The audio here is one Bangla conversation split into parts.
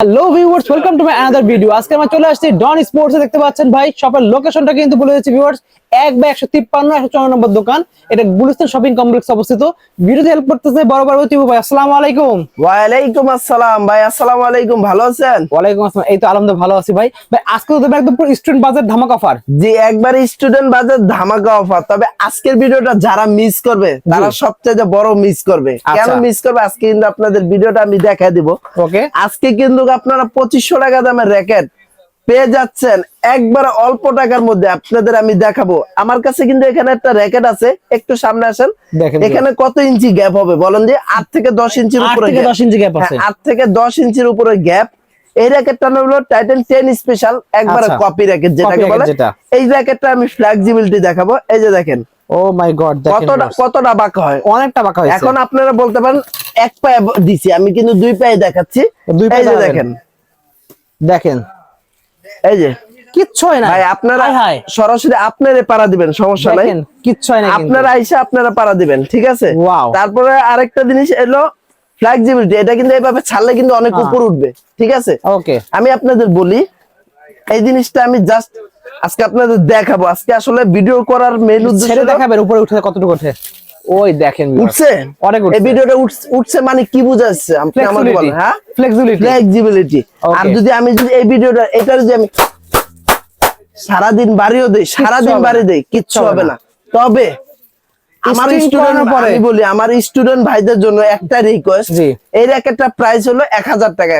Hello viewers, welcome to my another video. আজকে আমরা চলে আসছি ডন স্পোর্টস এ। দেখতে পাচ্ছেন ভাই, শপের লোকেশনটা কিন্তু বলে দিচ্ছি ভিউয়ার্স, 1/153 154 দোকান। এটা গুলিস্তান শপিং কমপ্লেক্স অবস্থিত। ভিডিওতে হেল্প করতেছে বড় বড় টিপু ভাই। আসসালামু আলাইকুম। ওয়ালাইকুম আসসালাম ভাই। আসসালামু আলাইকুম, ভালো আছেন? ওয়ালাইকুম আসসালাম, এই তো আলহামদুলিল্লাহ ভালো আছি ভাই। ভাই আজকে তো একদম পুরো স্টুডেন্ট বাজার ধামাকা অফার। জি, একবার স্টুডেন্ট বাজার ধামাকা অফার। তবে আজকের ভিডিওটা যারা মিস করবে তারা সবচেয়ে বড় মিস করবে। কেন মিস করবে? আজকে কিন্তু আপনাদের ভিডিওটা আমি দেখাই দিব। ওকে, আজকে কিন্তু আপনারা 2500 টাকা দামের র্যাকেট পেয়ে যাচ্ছেন একবার অল্প টাকার মধ্যে। আপনাদের আমি দেখাবো। আমার কাছে কিন্তু এখানে একটা র্যাকেট আছে, একটু সামনে আসেন। এখানে কত ইঞ্চি গ্যাপ হবে বলেন? যে 8 থেকে 10 ইঞ্চির উপরে 10 ইঞ্চি গ্যাপ আছে। 8 থেকে 10 ইঞ্চির উপরে গ্যাপ। এই র্যাকেটটা হলো টাইটান 10 স্পেশাল, একবার কপি র্যাকেট যেটাকে বলে। এই র্যাকেটটা আমি ফ্লেক্সিবিলিটি দেখাবো। এই যে দেখেন, ও মাই গড, কতটা বাঁকা হয়, অনেকটা বাঁকা হয়েছে। এখন আপনারা বলতে পারেন এক পায়ে দিছি, আমি কিন্তু দুই পায়ে দেখাচ্ছি। এই যে দেখেন, দেখেন এই যে কিচ্ছু হয় না ভাই। আপনারা সরাসরি আপনারে পাড়া দিবেন, সমস্যা নাই, কিচ্ছু হয় না। আপনারা আইসা আপনারা পাড়া দিবেন, ঠিক আছে? তারপরে আরেকটা জিনিস এলো ফ্লেক্সিবিলিটি। এটা কিন্তু এইভাবে ছাড়লে কিন্তু অনেক উপর উঠবে, ঠিক আছে? ওকে, আমি আপনাদের বলি, এই জিনিসটা আমি জাস্ট আজকে আপনাদের দেখাবো। আজকে আসলে ভিডিও করার মেইন উদ্দেশ্য দেখাবেন উপরে উঠে কতটুকু ওঠে। ওই দেখেন উঠছে, অনেক এই ভিডিওটা উঠছে মানে কি বুঝাচ্ছে আপনি আমাকে বলেন? হ্যাঁ, ফ্লেক্সিবিলিটি। আর যদি আমি এই ভিডিওটা এটা যদি আমি সারাদিন বাড়িও দেই, সারাদিন বাড়ি দেই, কিচ্ছু হবে না। তবে আমার স্টুডেন্ট, আমি বলি আমার স্টুডেন্ট ভাইদের জন্য একটা রিকোয়েস্ট, এই র্যাকেটটা প্রাইস হলো 1000 টাকা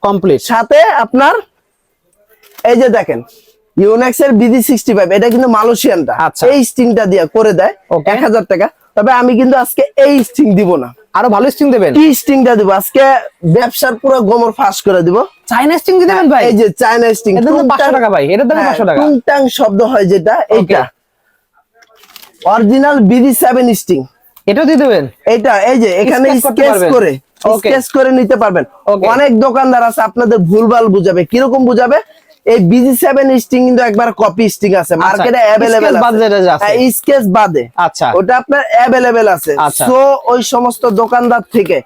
কমপ্লিট। সাথে আপনার এই যে দেখেন ইউনেক্স এর BD65, এটা কিন্তু মালয়েশিয়ানটা, এই স্টিংটা দিয়ে করে দেয় 1000 টাকা। তবে আমি কিন্তু আজকে এই স্টিং দিব না, আরো ভালো স্টিং দেবেন। কি স্টিংটা দিব আজকে? ব্যবসার পুরো গোমর ফাঁস করে দিব। চাইনা স্টিং দিবেন ভাই? এই যে চাইনা স্টিং, এর দাম 500 টাকা ভাই। এটার দাম 500 টাকা। টুংটাং শব্দ হয় যেটা, এইটা অরিজিনাল BD7 স্টিং। এটাও দিয়ে দেবেন? এটা এই যে এখানে স্কেচ করে নিতে পারবেন। অনেক দোকানদার আছে আপনাদের ভুলভাল বুঝাবে। কিরকম বুঝাবে? এই BD7 স্টিং কিন্তু একবার কপি স্টিং আছে মার্কেটে अवेलेबल আছে, স্কেচ বাদে। আচ্ছা, ওটা আপনার अवेलेबल আছে। সো ওই সমস্ত দোকানদার থেকে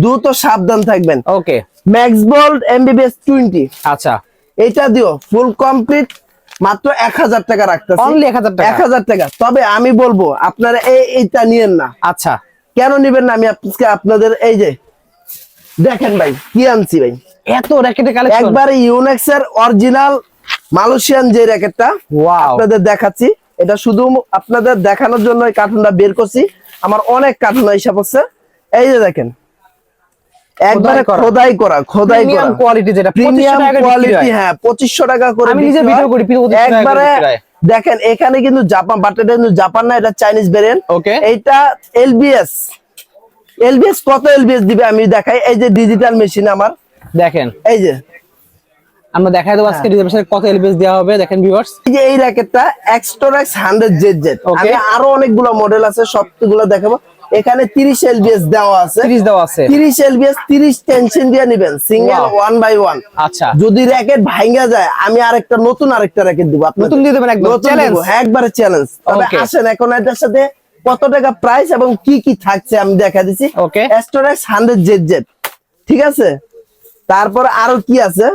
দ্রুত সাবধান থাকবেন। ওকে, ম্যাক্স বোল্ট MBBS 20, আচ্ছা এটা দিও ফুল কমপ্লিট মাত্র 1000 টাকা রাখতেছি, অনলি 1000 টাকা। 1000 টাকা। তবে আমি বলবো আপনারা এইটা নিয়েন না। আচ্ছা, কেন নিবেন না? আমি আপনাদের এই যে দেখেন ভাই কি আনছি ভাই, এত র্যাকেটের কালেকশন। একবারে ইউনেক্স এর অরিজিনাল মালয়েশিয়ান যে র্যাকেটটা আপনাদের দেখাচ্ছি। এটা শুধু আপনাদের দেখানোর জন্য এই কার্টুনটা বের করছি। আমার অনেক কার্টুন হিসাব হচ্ছে। এই যে দেখেন, একবারে খোদাই করা কোয়ালিটি, যেটা প্রিমিয়াম কোয়ালিটি। হ্যাঁ, 2500 টাকা করে। আমি নিজে ভিডিও করি, একবারে দেখেন এখানে কিন্তু জাপান, বাট এটা কিন্তু জাপান না, এটা চাইনিজ ভেরিয়েন্ট। এইটা এলবিএস কত এলবিএস দিবে আমি দেখাই। এই যে ডিজিটাল মেশিন আমার, দেখেন এই যে আমরা দেখাই দেব আজকে ডিজিটাল কত এলবিএস দেওয়া হবে। দেখেন ভিউয়ার্স, এই যে এই র্যাকেটটা এক্সট্রাক্স 100ZZ। আমি আরো অনেকগুলো মডেল আছে, সবগুলো দেখাবো। এখানে 30 এলবিএস দেওয়া আছে, 30 এলবিএস 30 টেনশন দিয়ে নেবেন, সিঙ্গেল 1 বাই 1। আচ্ছা, যদি র্যাকেট ভাঙা যায় আমি নতুন আরেকটা র্যাকেট দিব। আপনি নতুন দিয়ে দেবেন একদম চ্যালেঞ্জ, একবারে চ্যালেঞ্জ। তবে আসেন এখন এটার সাথে কত টাকা প্রাইস এবং কি কি থাকছে আমি দেখা দিচ্ছি। এক্সট্রাক্স 100ZZ, ঠিক আছে? তারপর আরো কি আছে?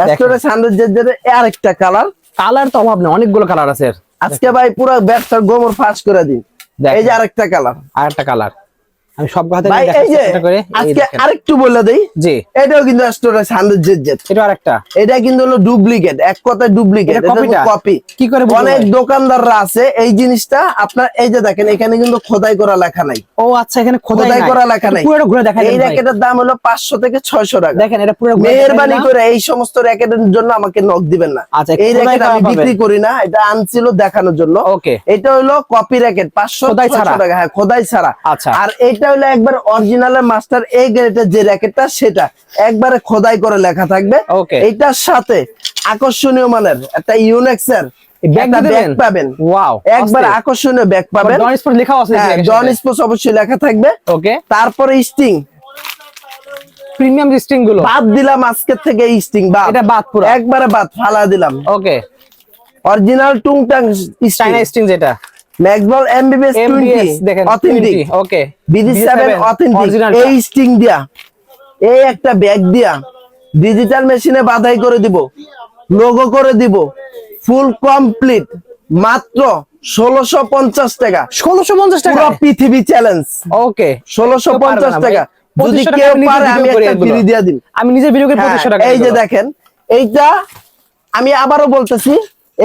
এক্সট্রাক্স 100ZZ এর আরেকটা কালার তো অভাব নেই, অনেকগুলো কালার আছে। আজকে ভাই পুরো ব্যবসার গোমর ফাঁস করে দিন। এই যে আরেকটা কালার, আমি সব হাতে ভাই এই যে আজকে আরেকটু বলে দেই, জি এটাও কিন্তু এক্সট্রাক্স 100ZZ। এটা আরেকটা, এটা কিন্তু হলো ডুপ্লিকেট, এক কথায় ডুপ্লিকেট, এটা কপি। কি করে অনেক দোকানদাররা আছে এই জিনিসটা আপনার। এই যে দেখেন এখানে কিন্তু খোদাই করা লেখা নাই। ও আচ্ছা, এখানে খোদাই করা লেখা নাই। পুরোটা ঘুরে দেখাই। এই র্যাকেটের দাম হলো 500 থেকে 600 টাকা। দেখেন এটা পুরো মেহেরবানি করে এই সমস্ত র্যাকেটের জন্য আমাকে নক দিবেন না। এই র্যাকেট আমি বিক্রি করি না, এটা আনছিল দেখানোর জন্য। এটা হলো কপি র্যাকেট, 500-600 টাকা। হ্যাঁ, খোদাই ছাড়া। আর এটা হলো একবার অরিজিনাল মাস্টার এই গ্রেডের যে র্যাকেটটা, সেটা একবারে খোদাই করে লেখা থাকবে। এটার সাথে আকর্ষণীয় মানের একটা ইউনেক্স এর ব্যাগ পাবেন। একবার আকর্ষণীয় ব্যাগ পাবেন, ডন স্পোর্টস লেখা আছে। ডন স্পোর্টস অবশ্যই লেখা থাকবে। তারপরে স্টিং, প্রিমিয়াম স্টিং গুলো বাদ দিলাম আজকে থেকে। এই স্টিং বাদ, এটা বাদ, পুরো একবারে বাদ, ফালা দিলাম। অরিজিনাল টুংটাং চাইনা স্টিং, যেটা ম্যাক্স বোল্ট MBBS 20 দেখেন অথেন্টিক। BD7 authentic. এই স্টিং দিয়া, এই একটা ব্যাগ দিয়া ডিজিটাল মেশিনে বাধাই করে দিব, লোগো করে দিব, ফুল কমপ্লিট, মাত্র 1650 টাকা। 1650 টাকা পুরো পৃথিবী চ্যালেঞ্জ। ওকে, 1650 টাকা। যদি 2500 কেউ টাকা পারে আমি করে একটা এগুলো। ফ্রি দিয়ে দিন। আমি নিজে ভিডিও করে 2500 টাকা। এই যে দেখেন, এইটা আমি আবারও বলতেছি,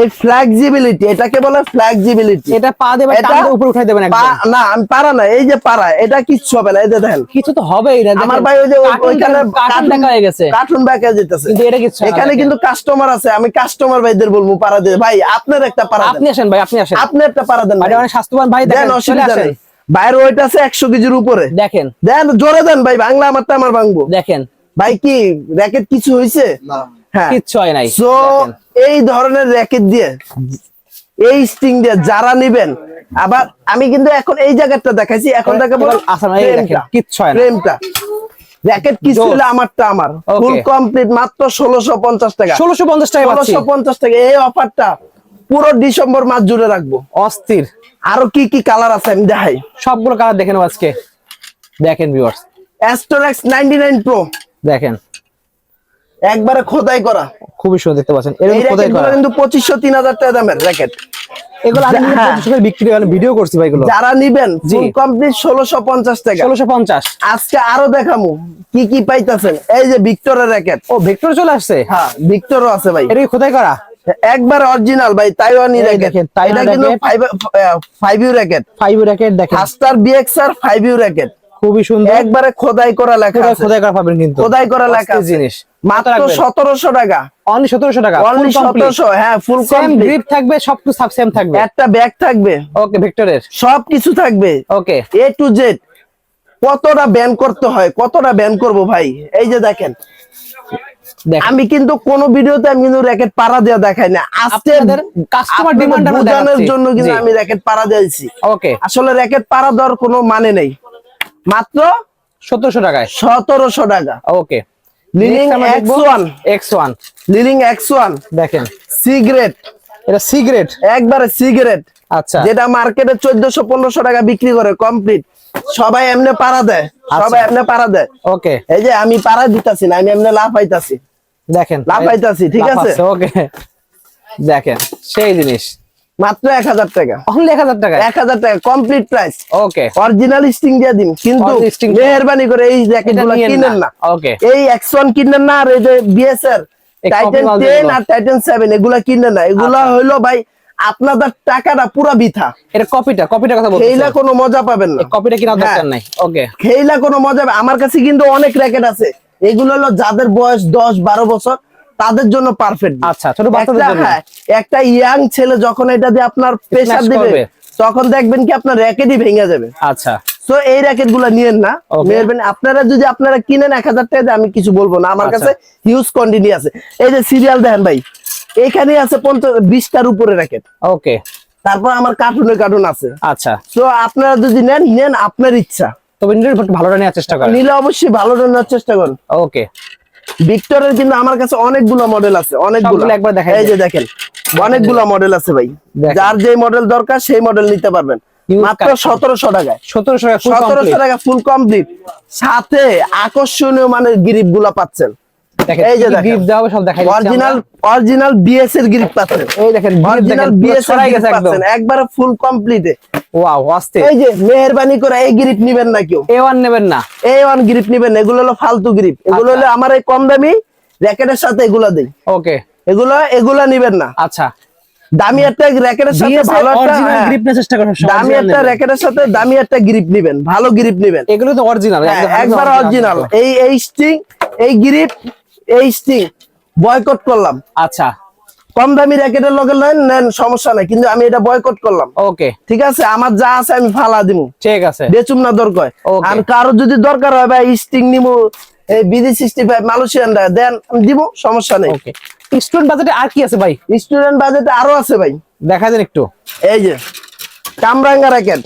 এই ফ্লেক্সিবিলিটি, এটাকে বলে ফ্লেক্সিবিলিটি। এটা পা দেবে, টানলে উপরে উঠাই দেবেন একদম। না আমি পারা না, এই যে পারা, এটা কিচ্ছু হবে না। এই যে দেখেন, কিছু তো হবেই না। আমার ভাই ওই যে ওইখানে কার্টুন দেখা হয়ে গেছে, কার্টুন ব্যাকে যেতেছে, কিন্তু এটা কিচ্ছু হবে না। এখানে কিন্তু কাস্টমার আছে, আমি কাস্টমার ভাইদের বলবো পারা দিয়ে। ভাই আপনার একটা পারা দেন, আপনি আসেন ভাই, আপনি আসেন, আপনি একটা পারা দেন ভাই, ভাই। অনেক স্বাস্থ্যবান ভাই, দেন, দেখেন, চলে অসুবিধা আসেন। নেই। বাইরের ওয়েট আছে 100 কেজির উপরে। দেখেন দেন, জোরে দেন ভাই, বাংলা আমারটা আমার ভাঙবো। দেখেন, ভাই কি র্যাকেট কিছু হয়েছে? হ্যাঁ, কিচ্ছু হয় নাই। সো দেখেন। এই ধরনের র্যাকেট দিয়ে, এই স্টিং দিয়ে যারা নিবেন, আবার আমি কিন্তু এখন এই জায়গাটা দেখাইছি, এখন দেখাবো আসাম, এই দেখেন, কিচ্ছু হয় না। ফ্রেমটা। র্যাকেট কিছু হলে আমারটা আমার, Okay. ফুল কমপ্লিট, মাত্র 1650 টাকা। 1650 টাকা পাচ্ছি। 1650 টাকা। এই অফারটা পুরো ডিসেম্বর মাস জুড়ে রাখবো। অস্থির। আরো কি কি কালার আছে আমি দেখাই। সবগুলো কালার দেখে নেব আজকে। দেখেন ভিউয়ার্স, অ্যাস্ট্রোনেক্স 99 প্রো, দেখেন, একবারে খোদাই করা। খুবই সুন্দর দেখতে পাচ্ছেন। এই এরকম খোদাই র্যাকেটগুলো করা, কিন্তু 2500-3000 টাকা দামের র্যাকেট। এগুলো আমি নিজে হ্যাঁ। 2500 টাকা বিক্রি করে ভিডিও করছি ভাই, এগুলো যারা নিবেন জি। ফুল কমপ্লিট 1650 টাকা। 1650। আজকে আরো দেখামু কি কি পাইতাছেন। এই যে ভিক্টরের র্যাকেট। ও, ভিক্টর চলে আসছে। হ্যাঁ, ভিক্টরও আছে ভাই, এটা কি খোদাই করা? একবার অরিজিনাল ভাই, তাইওয়ানি এই র্যাকেট। দেখেন, তাইওয়ানি এটা কিন্তু racket। 5U র্যাকেট, 5 র্যাকেট দেখেন, ফাস্টার BXR 5U র্যাকেট, খুবই সুন্দর। একবারে খোদাই করা লেখা আছে। খোদাই করা পাবেন কিন্তু, খোদাই করা লেখা অস্থির আছে। জিনিস। মাত্র 1700 টাকা। অনলি 1700 টাকা, অনলি 1700। হ্যাঁ, ফুল সেম কমপ্লিট। গ্রিপ থাকবে, সবকিছু সেম থাকবে। একটা ব্যাগ থাকবে, ওকে, ভিক্টরের। সবকিছু থাকবে, ওকে, A to Z। কতটা ব্যান করতে হয়, কতটা ব্যান করব ভাই। এই যে দেখেন, দেখেন, আমি কিন্তু কোন ভিডিওতে আমি কিন্তু র্যাকেট পাড়া দেওয়া দেখাই না। আজকে আপনাদের কাস্টমার ডিমান্ড আমরা বোঝানোর দেখাচ্ছি। জন্য কিন্তু জি। আমি র্যাকেট পাড়া দিয়েছি। ওকে, আসলে র্যাকেট পাড়া দেওয়ার কোনো মানে নেই। মাত্র 1700 টাকায়। 1700 টাকা। ওকে, লিলিং Next আমরা দেখবো X1, X1। লিলিং X1 দেখেন, সিগারেট, এটা সিগারেট। একবারে সিগারেট, আচ্ছা, যেটা মার্কেটে 1400-1500 টাকা বিক্রি করে কমপ্লিট। সবাই এমনি পাড়া দেয়, সবাই এমনি পাড়া দেয়। ওকে, এই যে আমি পাড়া দিতাছি না, আমি এমনি লাভ পাইতাছি, দেখেন, লাভ পাইতাছি। ঠিক লাফ আছে, ওকে, দেখেন, সেই জিনিস। মাত্র 1000 টাকা। অনলি 1000 টাকা। 1000 টাকা কমপ্লিট প্রাইস। ওকে, অরিজিনাল স্টিং দিয়ে দিন, কিন্তু Original sting। মেহেরবানি করে এই জ্যাকেটগুলো এটা নিয়েন কিনেন না। না। ওকে। এই X1 কিনেন না, আর এই যে BSR এই টাইটান copy মাল 10 যেগুলো। আর টাইটান 7 এগুলা কিনেন না। এগুলা আচ্ছা। হইলো ভাই আপনাদের টাকাটা পুরা বৃথা। এটা কপিটার কথা বলছি। খেইলা কোনো মজা পাবেন না। কপিটা কিনা দরকার হ্যাঁ। নাই। ওকে, খেইলা কোনো মজা আমার কাছে কিন্তু অনেক র্যাকেট আছে। এগুলো হলো যাদের বয়স 10-12 বছর তাদের জন্য পারফেক্ট। আচ্ছা, ছোট বাচ্চাদের জন্য। হ্যাঁ, একটা ইয়াং ছেলে যখন এটা দিয়ে আপনার প্রেসার দিবে, করবে। তখন দেখবেন কি আপনার র্যাকেটই ভেঙে যাবে। আচ্ছা, তো এই র্যাকেট গুলা নিয়েন না। Okay. মেহেরবানি আপনারা যদি আপনারা কিনেন 1000 টাকা দিয়ে, আমি কিছু বলবো না। আমার আচ্ছা। কাছে হিউজ কোয়ান্টিটি আছে। এই যে সিরিয়াল দেখেন ভাই, এখানে আছে 20টার উপরে র্যাকেট। ওকে, তারপর আমার কার্টুন আছে। আচ্ছা, তো আপনারা যদি নেন আপনার ইচ্ছা। তবে নিজের ভালোটা নেওয়ার চেষ্টা করেন। নিলে অবশ্যই ভালো নেওয়ার চেষ্টা করুন। ওকে, ভিক্টরের কিন্তু আমার কাছে অনেকগুলো মডেল আছে, অনেকগুলো। সবগুলো একবার দেখাই এই যে দেন। দেখেন, অনেকগুলো মডেল আছে ভাই। দেখেন। যার যে মডেল দরকার সেই মডেল নিতে পারবেন। Huge মাত্র collection। 1700 টাকায়। 1700 টাকা ফুল 1700 কমপ্লিট। টাকা ফুল কমপ্লিট, সাথে আকর্ষণীয় মানের গ্রিপ গুলা পাচ্ছেন। দেখেন, এই যে কি দেখেন, গ্রিপ দেওয়া হবে সব দেখাই দিচ্ছি অরিজিনাল আমরা। অরিজিনাল BS এর গ্রিপ পাচ্ছেন। এই দেখেন, অরিজিনাল BS এর ছড়াই গ্রিপ গেছে একদম। পাচ্ছেন, একবারে ফুল কমপ্লিটে। ওয়াও, অস্থির। এই যে মেহেরবানি করে এই গ্রিপ নিবেন না কেউ, A1 নেবেন না। A1 গ্রিপ নিবেন না। এগুলো হলো ফালতু গ্রিপ। এগুলো আচ্ছা। হলো আমার এই কম দামি র্যাকেটের সাথে এগুলা দেই। ওকে, এগুলা নিবেন না। আচ্ছা, দামি একটা র্যাকেটের সাথে BS ভালো একটা অরিজিনাল গ্রিপ নেওয়ার চেষ্টা করুন। দামি একটা র্যাকেটের সাথে দামি একটা গ্রিপ নিবেন, ভালো গ্রিপ নিবেন। এগুলো তো অরিজিনাল, একবার অরিজিনাল। এই স্টিং, এই গ্রিপ, এই স্টিং বয়কট করলাম। আচ্ছা, কম দামি র্যাকেটের লগে নেন সমস্যা নাই, কিন্তু আমি এটা বয়কট করলাম। ওকে, ঠিক আছে, আমার যা আছে আমি ফালা দিমু, ঠিক আছে। বেচুম না দরকার। Okay. আর কারো যদি দরকার হয় ভাই স্টিং নিমু, এই BD65 মালয়েশিয়ান দেন, আমি দিব, সমস্যা নেই। ওকে, স্টুডেন্ট বাজেটে আর কি আছে ভাই? স্টুডেন্ট বাজেটে আরো আছে ভাই। দেখা দেন একটু। এই যে কামরাঙ্গা র্যাকেট,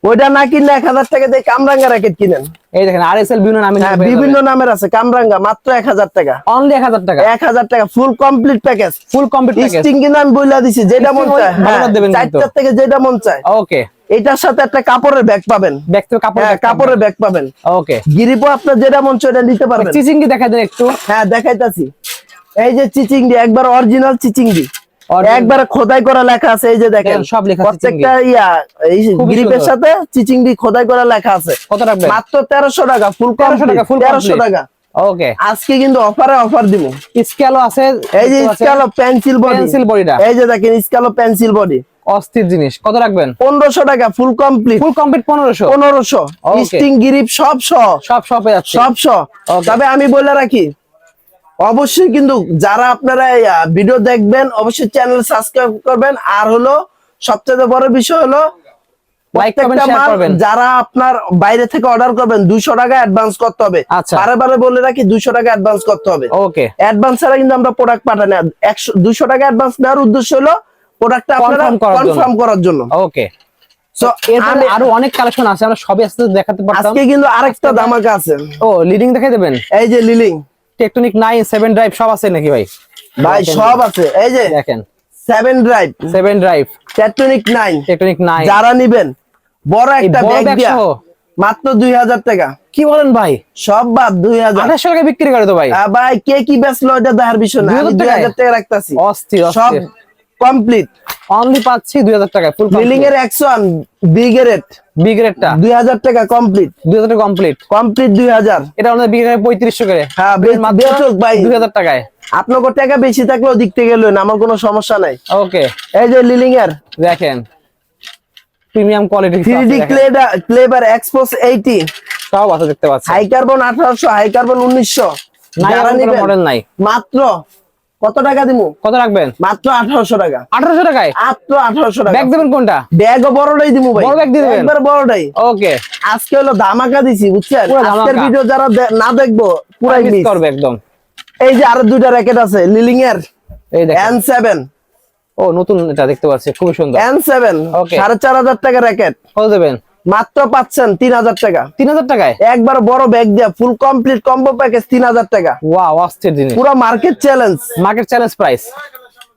ওইটা না কিনলে 1000 টাকা দিয়ে কামরাঙ্গা র্যাকেট কিনেন। এই দেখেন, RSL বিভিন্ন নামে হ্যাঁ, বিভিন্ন নামের আছে কামরাঙ্গা, মাত্র 1000 টাকা। অনলি 1000 টাকা। 1000 টাকা full complete package. Full complete package. স্টিং কিন্তু আমি বইলা দিছি, যেটা মন Sting ওই চায়। ভালো দেবেন কিন্তু। 4টা থেকে যেটা মন চায়। ওকে, এটার সাথে একটা কাপড়ের ব্যাগ পাবেন, ব্যাগ তো কাপড়, হ্যাঁ কাপড়ের ব্যাগ পাবেন। ওকে, গিরিপো আপনার যেটা মন চায় এটা নিতে পারবেন। চিচিঙ্গি দেখা দেন একটু। হ্যাঁ দেখাইতাছি, এই যে চিচিঙ্গি একবার অরিজিনাল চিচিঙ্গি, একবার খোদাই করা লেখা আছে, এই যে দেখেন সব লেখা প্রত্যেকটা এই গ্রিপের সাথে চিচিঙ্গি খোদাই করা লেখা আছে। কত রাখবেন? মাত্র 1300 টাকা, ফুল 1300 টাকা। ওকে, আজকে কিন্তু অফার দিব। স্কেলও আছে, এই যে স্কেলও পেন্সিল বডিটা, এই যে দেখেন স্কেলও পেন্সিল বডি, অস্থির জিনিস। কত রাখবেন? 1500 টাকা, ফুল কমপ্লিট 1500 স্টিং গ্রিপ সব পেয়ে যাচ্ছে, সব। তবে আমি বলে রাখি, অবশ্যই কিন্তু যারা আপনারা ভিডিও দেখবেন অবশ্যই চ্যানেল সাবস্ক্রাইব করবেন। আর হলো সবচেয়ে বড় বিষয় হলো প্রত্যেকটা মাল যারা আপনার বাইরে থেকে অর্ডার করবেন 200 টাকা অ্যাডভান্স করতে হবে। বারে বলে রাখি 200 টাকা অ্যাডভান্স করতে হবে। ওকে, অ্যাডভান্স ছাড়া কিন্তু আমরা প্রোডাক্ট পাঠাই না। 200 টাকা অ্যাডভান্স নেওয়ার উদ্দেশ্য হলো প্রোডাক্টটা আপনারা কনফার্ম করার জন্য। ওকে, সো এখানে আরো অনেক কালেকশন আছে, আমরা সবই আস্তে দেখাতে পারতাম। আজকে কিন্তু আরেকটা ধামাকা আছে। ও, লিডিং দেখাই দেবেন? এই যে লিডিং টেকটনিক 9 7 ড্রাইভ সব আছে নাকি ভাই? ভাই সব আছে, এই যে দেখেন 7 ড্রাইভ টেকটনিক 9 যারা নেবেন বড় একটা ব্যাগ দিয়া মাত্র 2000 টাকা। কি বলেন ভাই? সব বাদ 2000, 2800 টাকা বিক্রি করে তো ভাই। ভাই কে কি বেচলো এটা দেখার বিষয় না, আমি 2000 টাকা রাখতাছি। অস্থির, সব কমপ্লিট অনলি পাচ্ছি 2000 টাকা ফুল লিডিং এর 101 বি গ্রেডটা 2000 টাকা কমপ্লিট, 2000 টাকা কমপ্লিট 2000। এটা আমাদের বি গ্রেড 3500 করে। হ্যাঁ মাত্র ভাই 2000 টাকায়। আপনার টাকা বেশি থাকলেও দিক থেকে গেলেন, আমার কোনো সমস্যা নাই। ওকে, এই যে লিডিং এর দেখেন প্রিমিয়াম কোয়ালিটি 3D ক্লেবার এক্সপোস 80 সব আছে দেখতে পাচ্ছেন। High carbon 1800, high carbon 1900। যারা নেবেন মডেল নাই, মাত্র কত টাকা দিমু? কত রাখবেন? মাত্র 1800 টাকা। 1800 টাকায় মাত্র 1800 টাকা। ব্যাগ দেবেন কোনটা? ব্যাগও বড়টাই দিমু ভাই, বড় ব্যাগ দিবেন? একবার বড়টাই। ওকে, আজকে হলো ধামাকা দিছি বুঝছেন। আজকের ভিডিও যারা না দেখবো পুরাই মিস করবে একদম। এই যে আরো দুইটা র‍্যাকেট আছে লিলিং এর, এই দেখেন N7। ও নতুন, এটা দেখতে পাচ্ছি খুব সুন্দর। N7 4500 টাকা র‍্যাকেট। কত দেবেন? মাত্র পাচ্ছেন 3000 টাকা। 3000 টাকায় একবার বড় ব্যাগ দিয়া ফুল কমপ্লিট কম্বো প্যাকেজ 3000 টাকা। ওয়াও, অস্থির জিনিস, পুরো মার্কেট চ্যালেঞ্জ প্রাইস।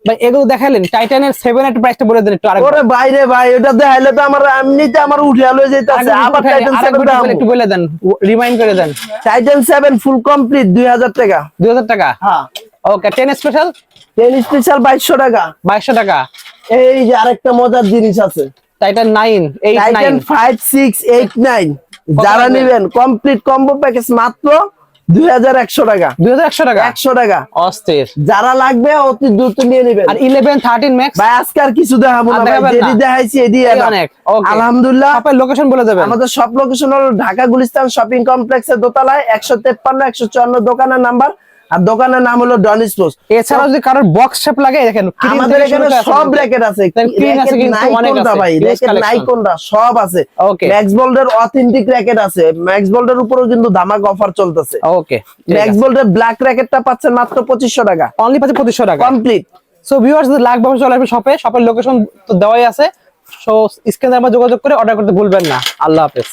ভাই এগুলো দেখালেন, টাইটানের 7 এর প্রাইসটা বলে দেন একটু। ওরে বাইরে ভাই, ওটা দেখাইলে তো আমার এমনিতে আমার উঠে লয়ে যাইতাছে। আবার টাইটান 7 দাম একটু বলে দেন, রিমাইন্ড করে দেন। টাইটান 7 ফুল কমপ্লিট 2000 টাকা। 2000 টাকা, হ্যাঁ। ওকে, 10 স্পেশাল 2200 টাকা। 2200 টাকা। এই যে আরেকটা মজার জিনিস আছে, টাইটান 9 8 9 টাইটান 5 6 8 9 যারা নেবেন কমপ্লিট কম্বো প্যাকেজ মাত্র 2100 টাকা। 2100 টাকা, 100 টাকা। অস্থির। যারা লাগবে অতি দ্রুত নিয়ে নেবেন। আর 11 13 ম্যাক্স ভাই আজকে আর কিছু দেখাবো না ভাই, যেটি দেখাইছি এডি অনেক। ওকে, আলহামদুলিল্লাহ। আপনার লোকেশন বলে দেবেন। আমাদের সব লোকেশন হলো ঢাকা গুলিস্তান শপিং কমপ্লেক্সের দোতলায় 153 154 দোকানের নাম্বার, আর দোকানের নাম হলো ডন স্পোর্টস। এছাড়া যদি কারোর বক্স শেপ লাগে দেখেন আমাদের এখানে সব র‍্যাকেট আছে, সব আছে। ম্যাক্স বোল্ডের অথেন্টিক র‍্যাকেট আছে, ম্যাক্স বোল্ডের উপরেও কিন্তু ধামাকা অফার চলতেছে। ওকে, ম্যাক্স বোল্ডের ব্ল্যাক র‍্যাকেটটা পাচ্ছেন মাত্র 2500 টাকা, অনলি 2500 টাকা কমপ্লিট। সো ভিউয়ার্স, লাগবে চলে আসবে শপে, শপের লোকেশন তো দেওয়াই আছে। সো স্ক্রিনে আমরা যোগাযোগ করে অর্ডার করতে ভুলবেন না। আল্লাহ হাফেজ।